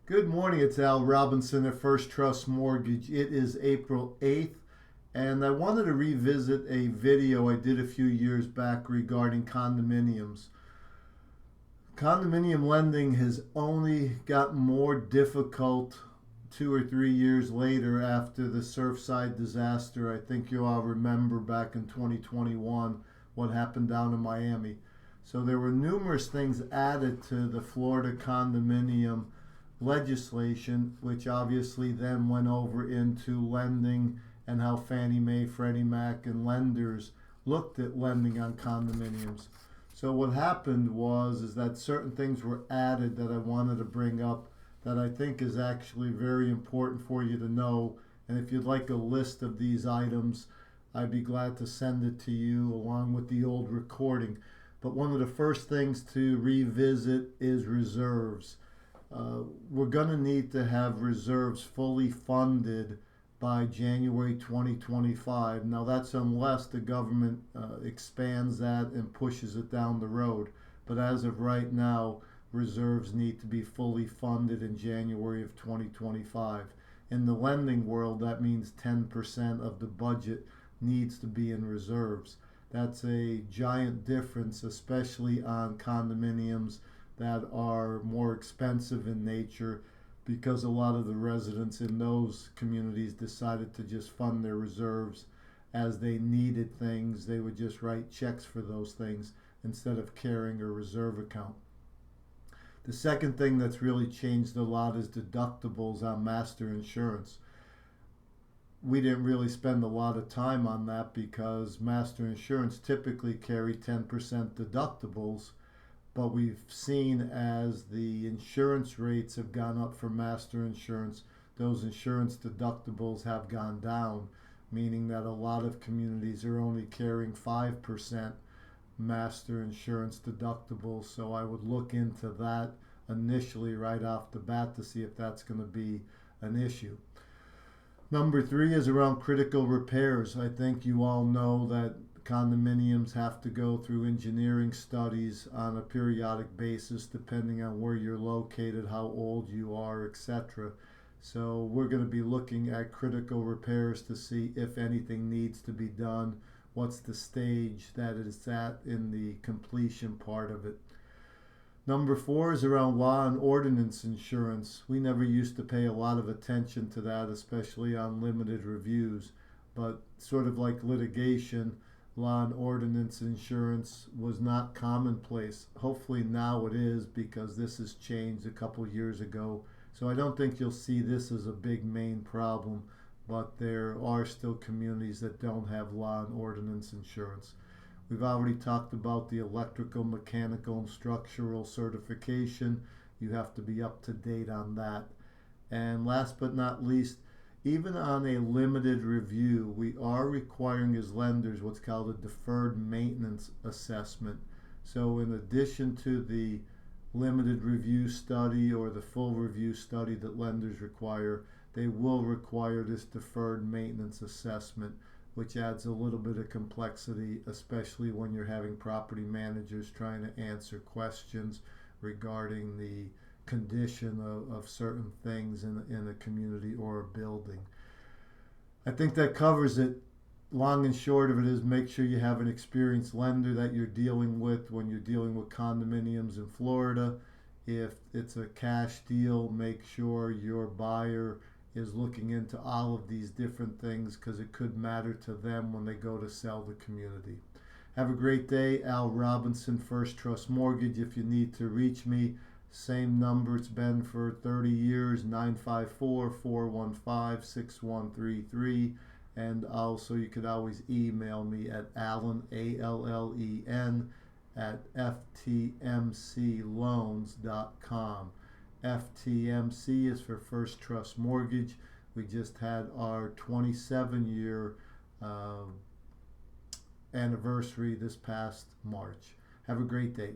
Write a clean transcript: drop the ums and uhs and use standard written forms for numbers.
Good morning, it's Al Robinson at First Trust Mortgage. It is April 8th, and I wanted to revisit a video I did a few years back regarding condominiums. Condominium lending has only gotten more difficult 2 or 3 years later after the Surfside disaster. I think you all remember back in 2021 what happened down in Miami. So there were numerous things added to the Florida condominium legislation, which obviously then went over into lending and how Fannie Mae, Freddie Mac, and lenders looked at lending on condominiums. So what happened was is that certain things were added that I wanted to bring up that I think is actually very important for you to know. And if you'd like a list of these items, I'd be glad to send it to you along with the old recording. But one of the first things to revisit is reserves. We're going to need to have reserves fully funded by January 2025. Now, that's unless the government expands that and pushes it down the road. But as of right now, reserves need to be fully funded in January of 2025. In the lending world, that means 10% of the budget needs to be in reserves. That's a giant difference, especially on condominiums that are more expensive in nature, because a lot of the residents in those communities decided to just fund their reserves as they needed things. They would just write checks for those things instead of carrying a reserve account. The second thing that's really changed a lot is deductibles on master insurance. We didn't really spend a lot of time on that because master insurance typically carry 10% deductibles. But we've seen as the insurance rates have gone up for master insurance, those insurance deductibles have gone down, meaning that a lot of communities are only carrying 5% master insurance deductibles. So I would look into that initially right off the bat to see if that's going to be an issue. Number three is around critical repairs. I think you all know that condominiums have to go through engineering studies on a periodic basis depending on where you're located, how old you are, etc. So we're going to be looking at critical repairs to see if anything needs to be done, what's the stage that it's at in the completion part of it. Number four is around law and ordinance insurance. We never used to pay a lot of attention to that, especially on limited reviews, but sort of like litigation, law and ordinance insurance was not commonplace. Hopefully now it is, because this has changed a couple years ago. So I don't think you'll see this as a big main problem, but there are still communities that don't have law and ordinance insurance. We've already talked about the electrical, mechanical, and structural certification. You have to be up to date on that. And last but not least, even on a limited review, we are requiring as lenders what's called a deferred maintenance assessment. So in addition to the limited review study or the full review study that lenders require, they will require this deferred maintenance assessment, which adds a little bit of complexity, especially when you're having property managers trying to answer questions regarding the condition of certain things in a community or a building. I think that covers it. Long and short of it is, make sure you have an experienced lender that you're dealing with when you're dealing with condominiums in Florida. If it's a cash deal, make sure your buyer is looking into all of these different things, because it could matter to them when they go to sell the community. Have a great day. Al Robinson, First Trust Mortgage. If you need to reach me, same number it's been for 30 years, 954-415-6133. And also you could always email me at Allen, ALLEN, at ftmcloans.com. FTMC is for First Trust Mortgage. We just had our 27-year anniversary this past March. Have a great day.